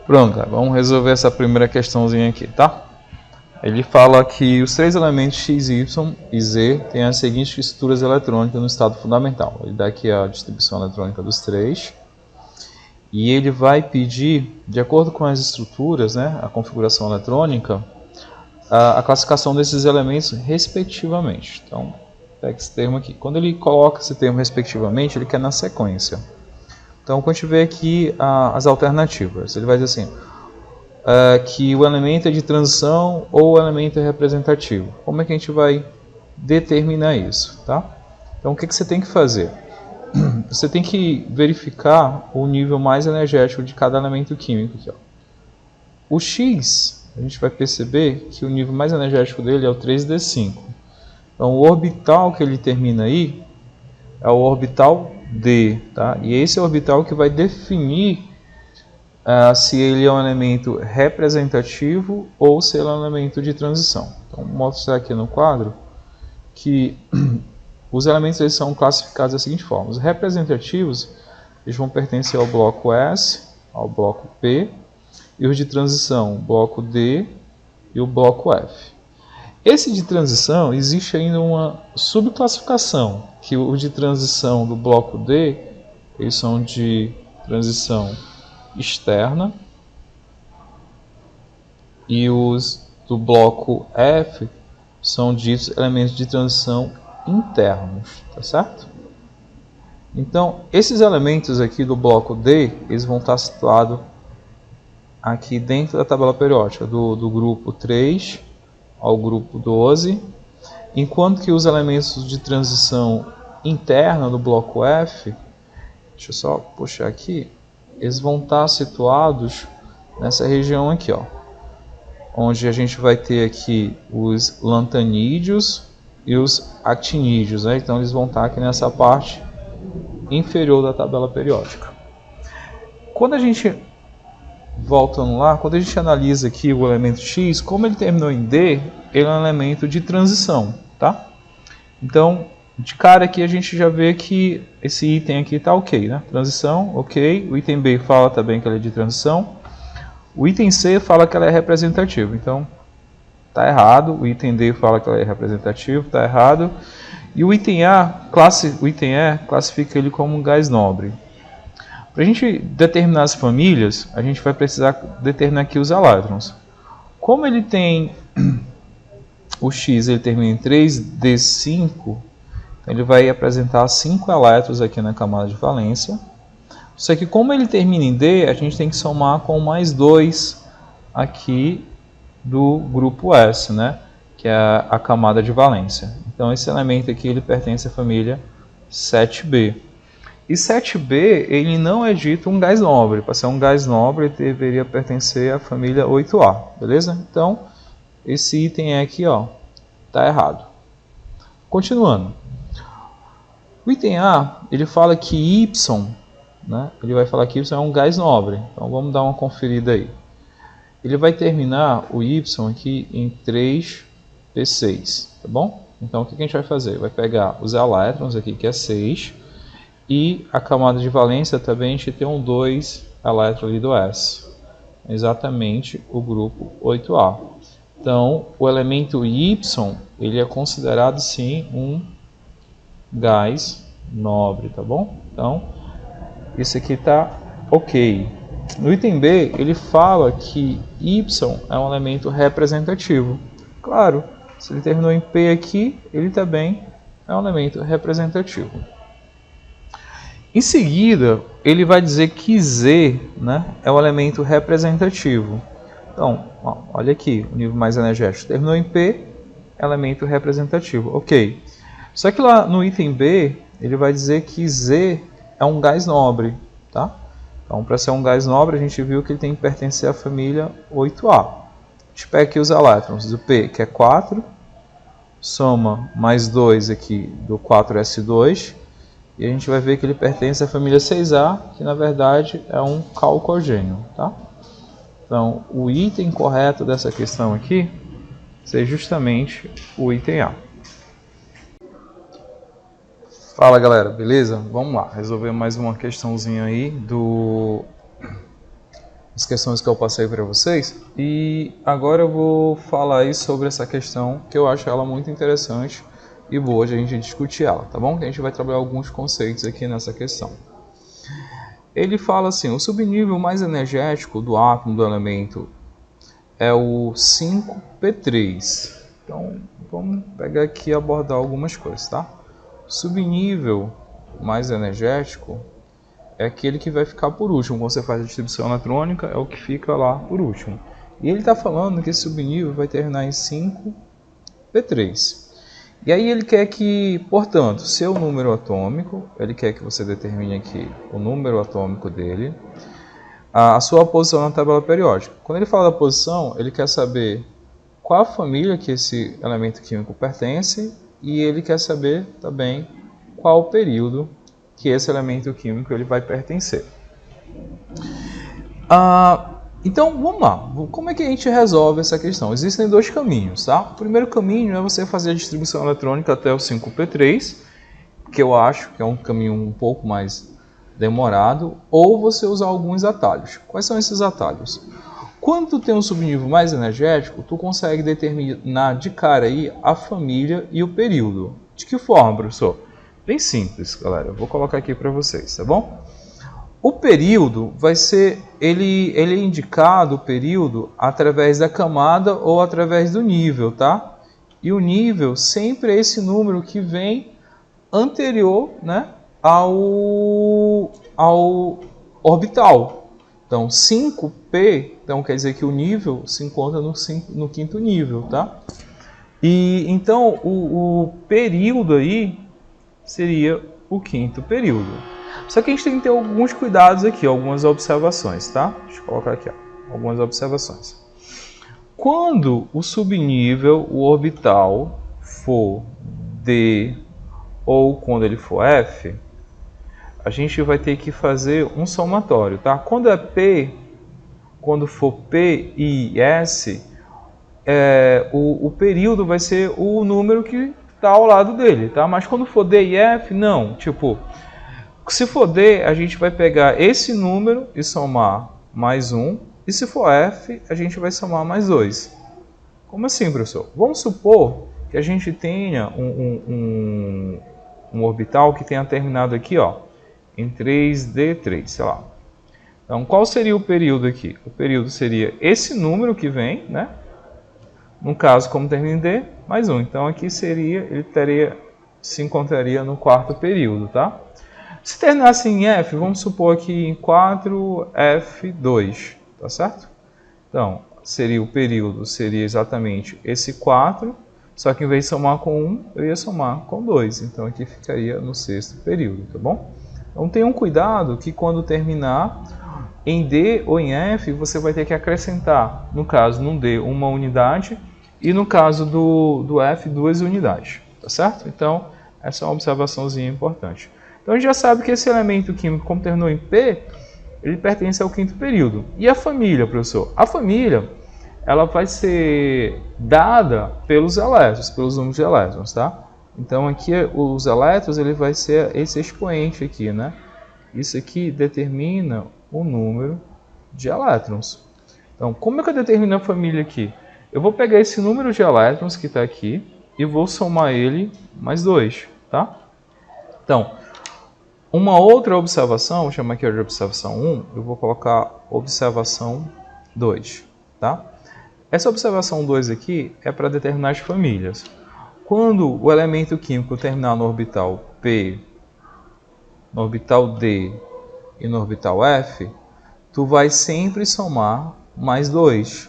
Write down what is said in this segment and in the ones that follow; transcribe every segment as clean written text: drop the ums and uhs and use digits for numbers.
Pronto, vamos resolver essa primeira questãozinha aqui, tá? Ele fala que os três elementos x, y e z têm as seguintes estruturas eletrônicas no estado fundamental. Ele dá aqui a distribuição eletrônica dos três. E ele vai pedir, de acordo com as estruturas, né, a configuração eletrônica, a classificação desses elementos respectivamente. Então, pega esse termo aqui. Quando ele coloca esse termo respectivamente, ele quer na sequência. Então, quando a gente vê aqui as alternativas, ele vai dizer assim, que o elemento é de transição ou o elemento é representativo. Como é que a gente vai determinar isso? Tá? Então, o que você tem que fazer? Você tem que verificar o nível mais energético de cada elemento químico aqui, ó. O X, a gente vai perceber que o nível mais energético dele é o 3d5. Então, o orbital que ele termina aí é o orbital D, tá? E esse é o orbital que vai definir se ele é um elemento representativo ou se ele é um elemento de transição. Então, vou mostrar aqui no quadro que os elementos eles são classificados da seguinte forma. Os representativos eles vão pertencer ao bloco S, ao bloco P, e os de transição, o bloco D e o bloco F. Esse de transição, existe ainda uma subclassificação, que os de transição do bloco D, eles são de transição externa, e os do bloco F são ditos elementos de transição internos, tá certo? Então, esses elementos aqui do bloco D, eles vão estar situados aqui dentro da tabela periódica, do grupo 3 ao grupo 12, enquanto que os elementos de transição interna do bloco F, deixa eu só puxar aqui, eles vão estar situados nessa região aqui, ó, onde a gente vai ter aqui os lantanídeos e os actinídeos, né? Então eles vão estar aqui nessa parte inferior da tabela periódica. Quando a gente, voltando lá, quando a gente analisa aqui o elemento X, como ele terminou em D, ele é um elemento de transição, tá? Então, de cara aqui a gente já vê que esse item aqui está ok, né? Transição, ok. O item B fala também que ele é de transição. O item C fala que ela é representativa, então está errado. O item D fala que ela é representativo, está errado. E o item E classifica ele como um gás nobre. Para a gente determinar as famílias, a gente vai precisar determinar aqui os elétrons. Como ele tem o X, ele termina em 3d5, então ele vai apresentar 5 elétrons aqui na camada de valência. Só que como ele termina em D, a gente tem que somar com mais 2 aqui do grupo S, né? Que é a camada de valência. Então esse elemento aqui ele pertence à família 7b. E 7b ele não é dito um gás nobre. Para ser um gás nobre ele deveria pertencer à família 8a, beleza? Então esse item aqui, ó, tá errado. Continuando. O item A, ele fala que Y, né? Ele vai falar que Y é um gás nobre. Então vamos dar uma conferida aí. Ele vai terminar o Y aqui em 3p6, tá bom? Então o que a gente vai fazer? Vai pegar os elétrons aqui, que é 6, e a camada de valência também a gente tem um 2 elétrons ali do S. Exatamente o grupo 8A. Então o elemento Y, ele é considerado sim um gás nobre, tá bom? Então isso aqui está ok. No item B, ele fala que Y é um elemento representativo. Claro, se ele terminou em P aqui, ele também é um elemento representativo. Em seguida, ele vai dizer que Z, né, é um elemento representativo. Então, ó, olha aqui, o nível mais energético terminou em P, elemento representativo. Ok. Só que lá no item B, ele vai dizer que Z é um gás nobre, tá? Então, para ser um gás nobre, a gente viu que ele tem que pertencer à família 8A. A gente pega aqui os elétrons do P, que é 4, soma mais 2 aqui do 4s2, e a gente vai ver que ele pertence à família 6A, que na verdade é um calcogênio, tá? Então, o item correto dessa questão aqui seria justamente o item A. Fala galera, beleza? Vamos lá, resolver mais uma questãozinha aí as questões que eu passei para vocês. E agora eu vou falar aí sobre essa questão que eu acho ela muito interessante e boa de a gente discutir ela, tá bom? Que a gente vai trabalhar alguns conceitos aqui nessa questão. Ele fala assim, o subnível mais energético do átomo do elemento é o 5P3. Então, vamos pegar aqui e abordar algumas coisas, tá? O subnível mais energético é aquele que vai ficar por último. Quando você faz a distribuição eletrônica, é o que fica lá por último. E ele está falando que esse subnível vai terminar em 5P3. E aí ele quer que, portanto, seu número atômico, ele quer que você determine aqui o número atômico dele, a sua posição na tabela periódica. Quando ele fala da posição, ele quer saber qual a família que esse elemento químico pertence e ele quer saber também qual o período que esse elemento químico ele vai pertencer. Então, vamos lá. Como é que a gente resolve essa questão? Existem dois caminhos, tá? O primeiro caminho é você fazer a distribuição eletrônica até o 5P3, que eu acho que é um caminho um pouco mais demorado, ou você usar alguns atalhos. Quais são esses atalhos? Quando tu tem um subnível mais energético, tu consegue determinar de cara aí a família e o período. De que forma, professor? Bem simples, galera. Eu vou colocar aqui para vocês, tá bom? O período vai ser, ele é indicado, o período, através da camada ou através do nível, tá? E o nível sempre é esse número que vem anterior, né, ao orbital. Então, 5P, então quer dizer que o nível se encontra no quinto nível, tá? E então o período aí seria o quinto período. Só que a gente tem que ter alguns cuidados aqui, algumas observações, tá? Deixa eu colocar aqui, ó, algumas observações. Quando o subnível, o orbital, for D ou quando ele for F, a gente vai ter que fazer um somatório, tá? Quando é P, quando for P e S, o período vai ser o número que está ao lado dele, tá? Mas quando for D e F, não. Tipo, se for D, a gente vai pegar esse número e somar mais 1. E se for F, a gente vai somar mais 2. Como assim, professor? Vamos supor que a gente tenha um orbital que tenha terminado aqui, ó, em 3D3, sei lá. Então, qual seria o período aqui? O período seria esse número que vem, né? No caso, como termina em D, mais 1. Então, aqui seria, se encontraria no quarto período, tá? Se terminasse em F, vamos supor aqui em 4F2, tá certo? Então, seria o período, seria exatamente esse 4, só que em vez de somar com 1, eu ia somar com 2. Então, aqui ficaria no sexto período, tá bom? Então, tenham cuidado que quando terminar em D ou em F, você vai ter que acrescentar, no caso, no D, uma unidade e no caso do F, 2 unidades, tá certo? Então, essa é uma observaçãozinha importante. Então, a gente já sabe que esse elemento químico, como terminou em P, ele pertence ao quinto período. E a família, professor? A família, ela vai ser dada pelos elétrons, pelos números de elétrons, tá? Então, aqui, os elétrons, ele vai ser esse expoente aqui, né? Isso aqui determina o número de elétrons. Então, como é que eu determino a família aqui? Eu vou pegar esse número de elétrons que está aqui e vou somar ele mais 2, tá? Então, uma outra observação, vou chamar aqui de observação 1, eu vou colocar observação 2, tá? Essa observação 2 aqui é para determinar as famílias. Quando o elemento químico terminar no orbital P, no orbital D e no orbital F, tu vai sempre somar mais 2,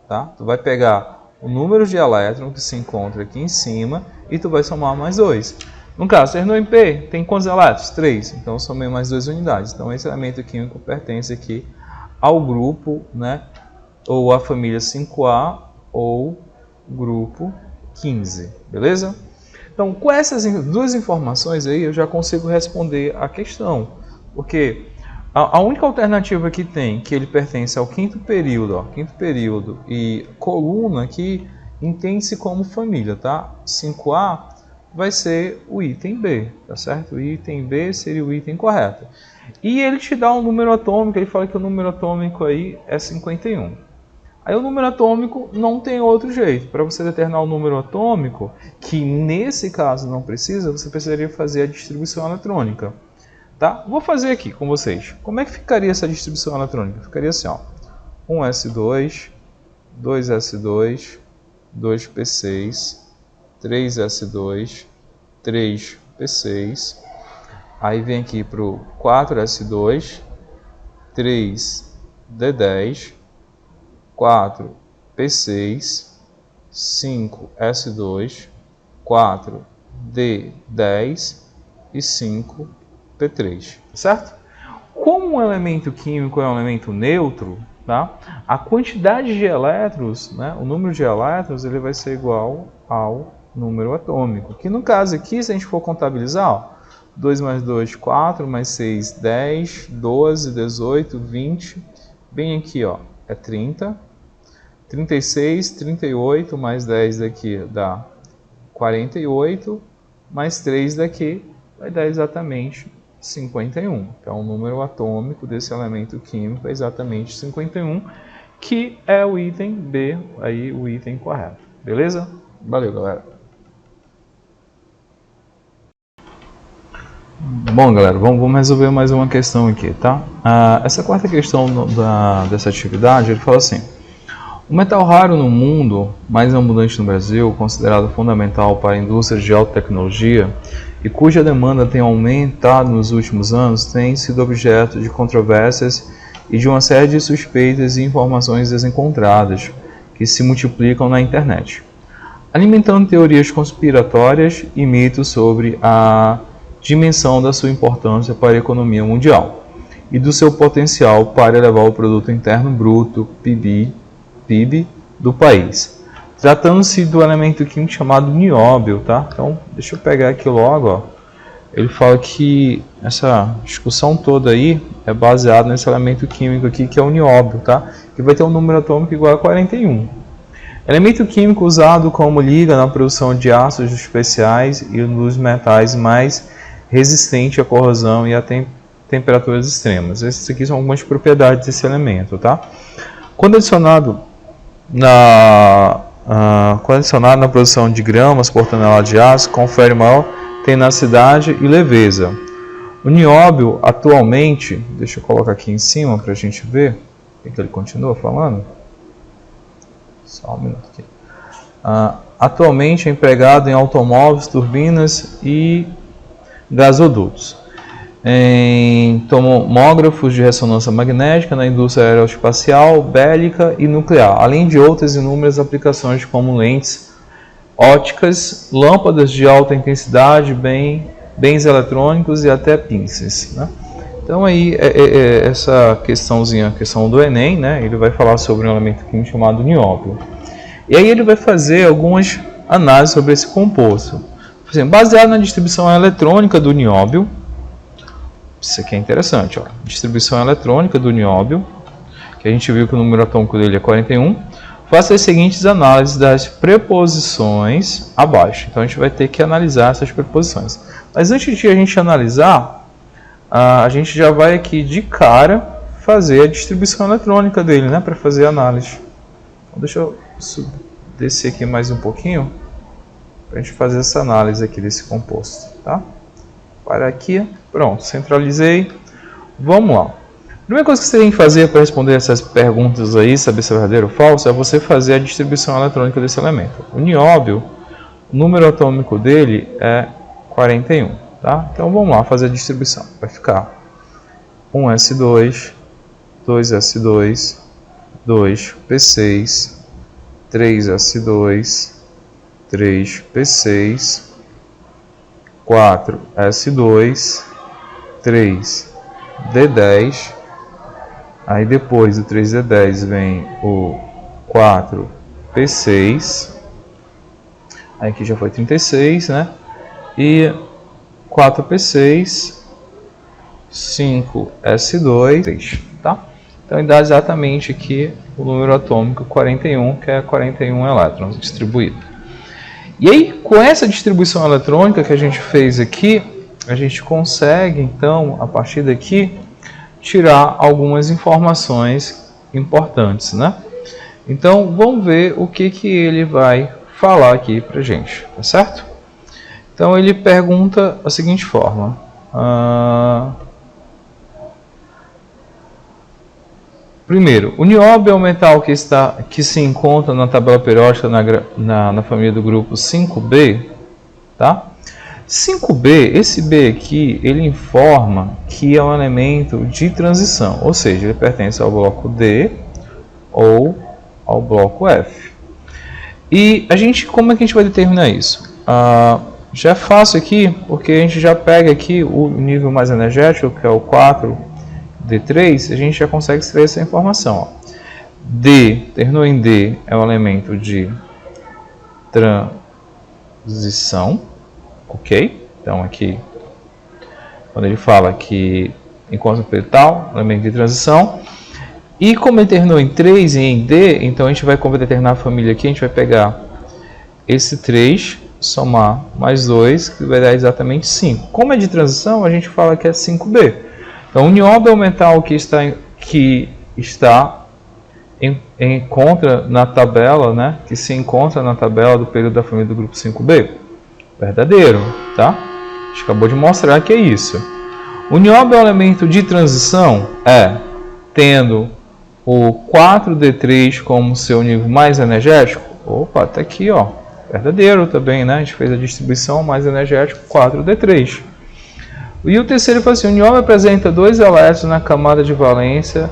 tá? Tu vai pegar o número de elétrons que se encontra aqui em cima e tu vai somar mais 2. No caso, terminou em P, tem quantos elétrons? 3. Então, eu somei mais 2 unidades. Então, esse elemento químico pertence aqui ao grupo, né? Ou a família 5A ou grupo 15. Beleza? Então, com essas duas informações aí, eu já consigo responder a questão. Porque a única alternativa que tem, que ele pertence ao quinto período, e coluna aqui, entende-se como família, tá? 5A vai ser o item B, tá certo? O item B seria o item correto. E ele te dá um número atômico, ele fala que o número atômico aí é 51. Aí o número atômico não tem outro jeito. Para você determinar o número atômico, que nesse caso não precisa, você precisaria fazer a distribuição eletrônica. Tá? Vou fazer aqui com vocês. Como é que ficaria essa distribuição eletrônica? Ficaria assim, ó. 1s2, 2s2, 2p6, 3s2, 3p6. Aí vem aqui para o 4s2, 3d10, 4p6, 5s2, 4d10 e 5p3, certo? Como um elemento químico é um elemento neutro, tá? A quantidade de elétrons, né, o número de elétrons, ele vai ser igual ao número atômico. Que no caso aqui, se a gente for contabilizar, ó, 2 mais 2, 4, mais 6, 10, 12, 18, 20, bem aqui, ó, é 30, 36, 38, mais 10 daqui dá 48, mais 3 daqui vai dar exatamente 51. Então, o número atômico desse elemento químico é exatamente 51, que é o item B, aí o item correto. Beleza? Valeu, galera. Bom, galera, vamos resolver mais uma questão aqui, tá? Essa quarta questão dessa atividade, ele fala assim: o metal raro no mundo, mais abundante no Brasil, considerado fundamental para a indústria de alta tecnologia e cuja demanda tem aumentado nos últimos anos, tem sido objeto de controvérsias e de uma série de suspeitas e informações desencontradas que se multiplicam na internet, alimentando teorias conspiratórias e mitos sobre a dimensão da sua importância para a economia mundial e do seu potencial para elevar o produto interno bruto, PIB do país. Tratando-se do elemento químico chamado nióbio, tá? Então, deixa eu pegar aqui logo, ó. Ele fala que essa discussão toda aí é baseada nesse elemento químico aqui, que é o nióbio, tá? Que vai ter um número atômico igual a 41. Elemento químico usado como liga na produção de ácidos especiais e dos metais mais resistente à corrosão e a temperaturas extremas. Essas aqui são algumas propriedades desse elemento, tá? Quando adicionado na produção de gramas por tonelada de aço, confere maior tenacidade e leveza. O nióbio atualmente, deixa eu colocar aqui em cima para a gente ver o que ele continua falando. Só um minuto aqui. Atualmente é empregado em automóveis, turbinas e gasodutos, em tomógrafos de ressonância magnética, na indústria aeroespacial, bélica e nuclear, além de outras inúmeras aplicações como lentes óticas, lâmpadas de alta intensidade, bens eletrônicos e até pinças, né? Então aí essa questãozinha, a questão do Enem, né? Ele vai falar sobre um elemento químico chamado nióbio. E aí ele vai fazer algumas análises sobre esse composto. Por exemplo, baseado na distribuição eletrônica do nióbio, isso aqui é interessante, ó. Distribuição eletrônica do nióbio, que a gente viu que o número atômico dele é 41, faça as seguintes análises das preposições abaixo. Então a gente vai ter que analisar essas preposições. Mas antes de a gente analisar, a gente já vai aqui de cara fazer a distribuição eletrônica dele, né, para fazer a análise. Então, deixa eu descer aqui mais um pouquinho para a gente fazer essa análise aqui desse composto, tá? Para aqui, pronto, centralizei. Vamos lá. A primeira coisa que você tem que fazer para responder essas perguntas aí, saber se é verdadeiro ou falso, é você fazer a distribuição eletrônica desse elemento. O nióbio, o número atômico dele é 41, tá? Então vamos lá fazer a distribuição. Vai ficar 1s2, 2s2, 2p6, 3s2, 3p6, 4s2, 3d10, aí depois do 3d10 vem o 4p6, aí aqui já foi 36, né? E 4p6, 5s2, 3, tá? Então ele dá exatamente aqui o número atômico 41, que é 41 elétrons distribuído. E aí, com essa distribuição eletrônica que a gente fez aqui, a gente consegue, então, a partir daqui, tirar algumas informações importantes, né? Então, vamos ver o que ele vai falar aqui pra gente, tá certo? Então, ele pergunta da seguinte forma. Primeiro, o nióbio é o metal que se encontra na tabela periódica na família do grupo 5B, tá? 5B, esse B aqui, ele informa que é um elemento de transição, ou seja, ele pertence ao bloco D ou ao bloco F. E como é que a gente vai determinar isso? Já é fácil aqui, porque a gente já pega aqui o nível mais energético, que é o 4D3, a gente já consegue extrair essa informação. Ó. D, terminou em D, é um elemento de transição, ok? Então aqui, quando ele fala que enquanto tal, elemento de transição, e como ele terminou em 3 e em D, então a gente vai, como determinar a família aqui, a gente vai pegar esse 3, somar mais 2, que vai dar exatamente 5. Como é de transição, a gente fala que é 5B. Então o nióbio é o metal que encontra na tabela, né, que se encontra na tabela do período da família do grupo 5B. Verdadeiro, tá? A gente acabou de mostrar que é isso. O nióbio é um elemento de transição? Tendo o 4D3 como seu nível mais energético? Opa, tá aqui, ó. Verdadeiro também, né? A gente fez a distribuição mais energético 4D3. E o terceiro fala assim, o nióbio apresenta 2 elétrons na camada de valência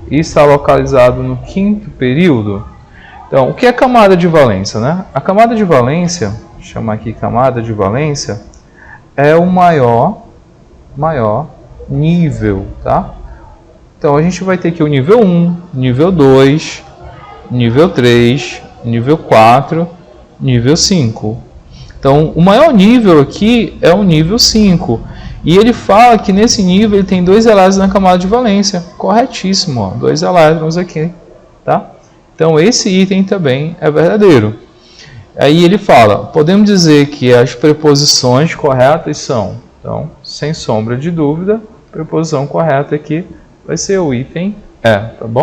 e está localizado no 5º período. Então, o que é camada de valência, né? A camada de valência, vou chamar aqui camada de valência, é o maior nível, tá? Então, a gente vai ter aqui o nível 1, nível 2, nível 3, nível 4, nível 5. Então, o maior nível aqui é o nível 5. E ele fala que nesse nível ele tem 2 elétrons na camada de valência. Corretíssimo, ó, 2 elétrons aqui, tá? Então, esse item também é verdadeiro. Aí ele fala, podemos dizer que as preposições corretas são, então, sem sombra de dúvida, a preposição correta aqui vai ser o item E, tá bom?